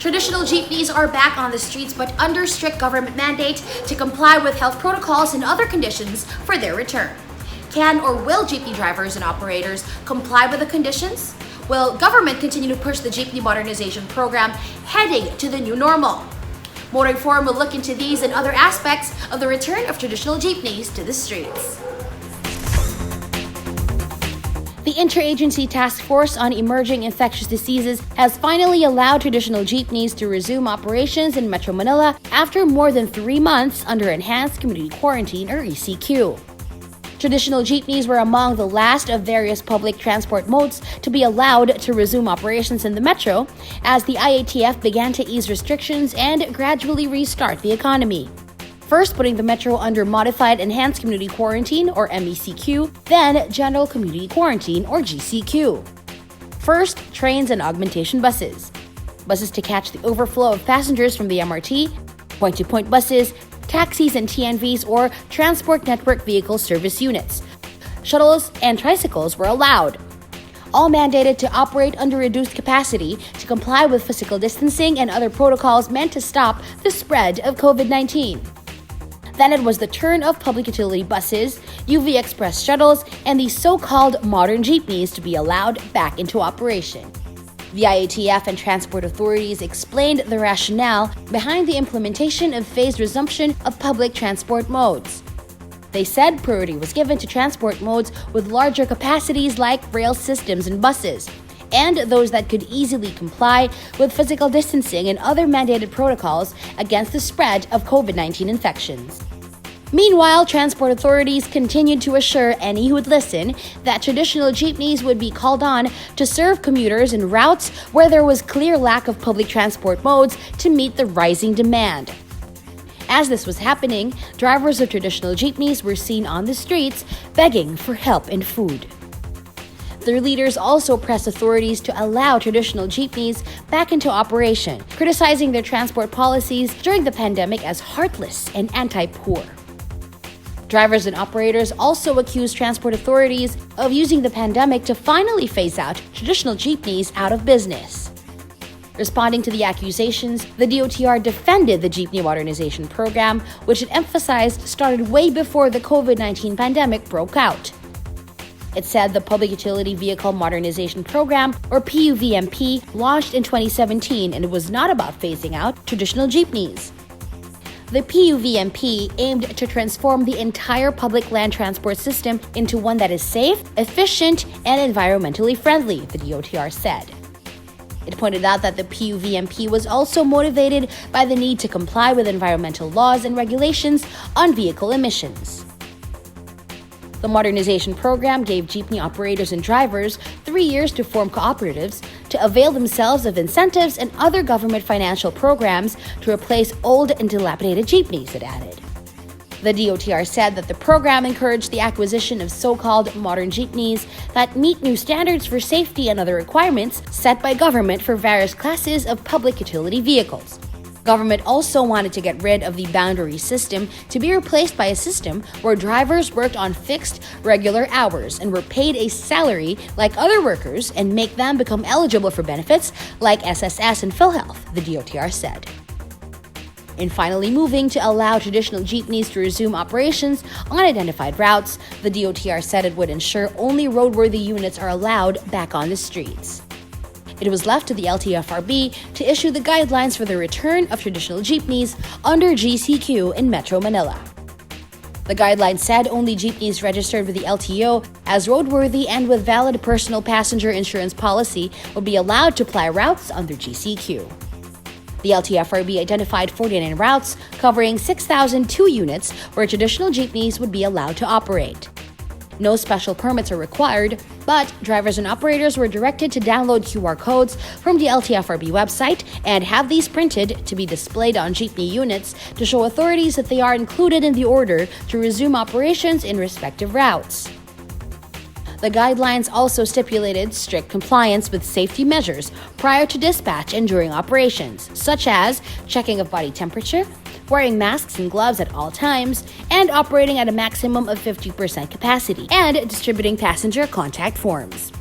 Traditional jeepneys are back on the streets but under strict government mandate to comply with health protocols and other conditions for their return. Can or will jeepney drivers and operators comply with the conditions? Will government continue to push the jeepney modernization program heading to the new normal? Motoring Forum will look into these and other aspects of the return of traditional jeepneys to the streets. The Interagency Task Force on Emerging Infectious Diseases has finally allowed traditional jeepneys to resume operations in Metro Manila after more than 3 months under Enhanced Community Quarantine or ECQ. Traditional jeepneys were among the last of various public transport modes to be allowed to resume operations in the metro as the IATF began to ease restrictions and gradually restart the economy. First putting the metro under Modified Enhanced Community Quarantine or MECQ, then General Community Quarantine or GCQ. First, trains and augmentation buses. Buses to catch the overflow of passengers from the MRT, point-to-point buses, taxis and TNVs or Transport Network Vehicle Service Units. Shuttles and tricycles were allowed. All mandated to operate under reduced capacity to comply with physical distancing and other protocols meant to stop the spread of COVID-19. Then it was the turn of public utility buses, UV Express shuttles, and the so-called modern jeepneys to be allowed back into operation. The IATF and transport authorities explained the rationale behind the implementation of phased resumption of public transport modes. They said priority was given to transport modes with larger capacities like rail systems and buses, and those that could easily comply with physical distancing and other mandated protocols against the spread of COVID-19 infections. Meanwhile, transport authorities continued to assure any who would listen that traditional jeepneys would be called on to serve commuters in routes where there was clear lack of public transport modes to meet the rising demand. As this was happening, drivers of traditional jeepneys were seen on the streets begging for help and food. Their leaders also pressed authorities to allow traditional jeepneys back into operation, criticizing their transport policies during the pandemic as heartless and anti-poor. Drivers and operators also accused transport authorities of using the pandemic to finally phase out traditional jeepneys out of business. Responding to the accusations, the DOTR defended the jeepney modernization program, which it emphasized started way before the COVID-19 pandemic broke out. It said the Public Utility Vehicle Modernization Program, or PUVMP, launched in 2017 and it was not about phasing out traditional jeepneys. The PUVMP aimed to transform the entire public land transport system into one that is safe, efficient, and environmentally friendly, the DOTR said. It pointed out that the PUVMP was also motivated by the need to comply with environmental laws and regulations on vehicle emissions. The modernization program gave jeepney operators and drivers 3 years to form cooperatives to avail themselves of incentives and other government financial programs to replace old and dilapidated jeepneys, it added. The DOTR said that the program encouraged the acquisition of so-called modern jeepneys that meet new standards for safety and other requirements set by government for various classes of public utility vehicles. Government also wanted to get rid of the boundary system to be replaced by a system where drivers worked on fixed, regular hours and were paid a salary like other workers and make them become eligible for benefits like SSS and PhilHealth, the DOTR said. In finally moving to allow traditional jeepneys to resume operations on identified routes, the DOTR said it would ensure only roadworthy units are allowed back on the streets. It was left to the LTFRB to issue the guidelines for the return of traditional jeepneys under GCQ in Metro Manila. The guidelines said only jeepneys registered with the LTO as roadworthy and with valid personal passenger insurance policy would be allowed to ply routes under GCQ. The LTFRB identified 49 routes covering 6,002 units where traditional jeepneys would be allowed to operate. No special permits are required, but drivers and operators were directed to download QR codes from the LTFRB website and have these printed to be displayed on jeepney units to show authorities that they are included in the order to resume operations in respective routes. The guidelines also stipulated strict compliance with safety measures prior to dispatch and during operations, such as checking of body temperature, wearing masks and gloves at all times, and operating at a maximum of 50% capacity, and distributing passenger contact forms.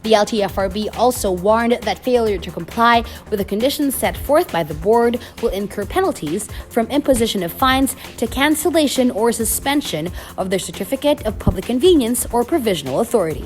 The LTFRB also warned that failure to comply with the conditions set forth by the board will incur penalties from imposition of fines to cancellation or suspension of their certificate of public convenience or provisional authority.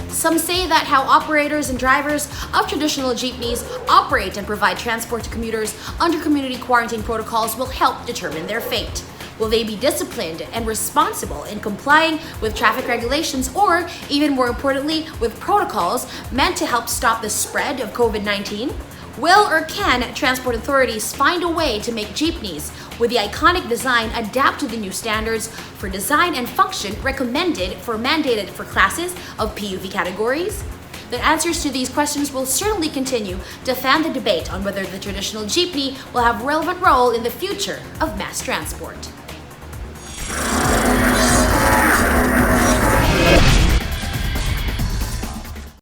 Some say that how operators and drivers of traditional jeepneys operate and provide transport to commuters under community quarantine protocols will help determine their fate. Will they be disciplined and responsible in complying with traffic regulations or, even more importantly, with protocols meant to help stop the spread of COVID-19? Will or can transport authorities find a way to make jeepneys with the iconic design adapt to the new standards for design and function recommended for mandated for classes of PUV categories? The answers to these questions will certainly continue to fan the debate on whether the traditional jeepney will have a relevant role in the future of mass transport.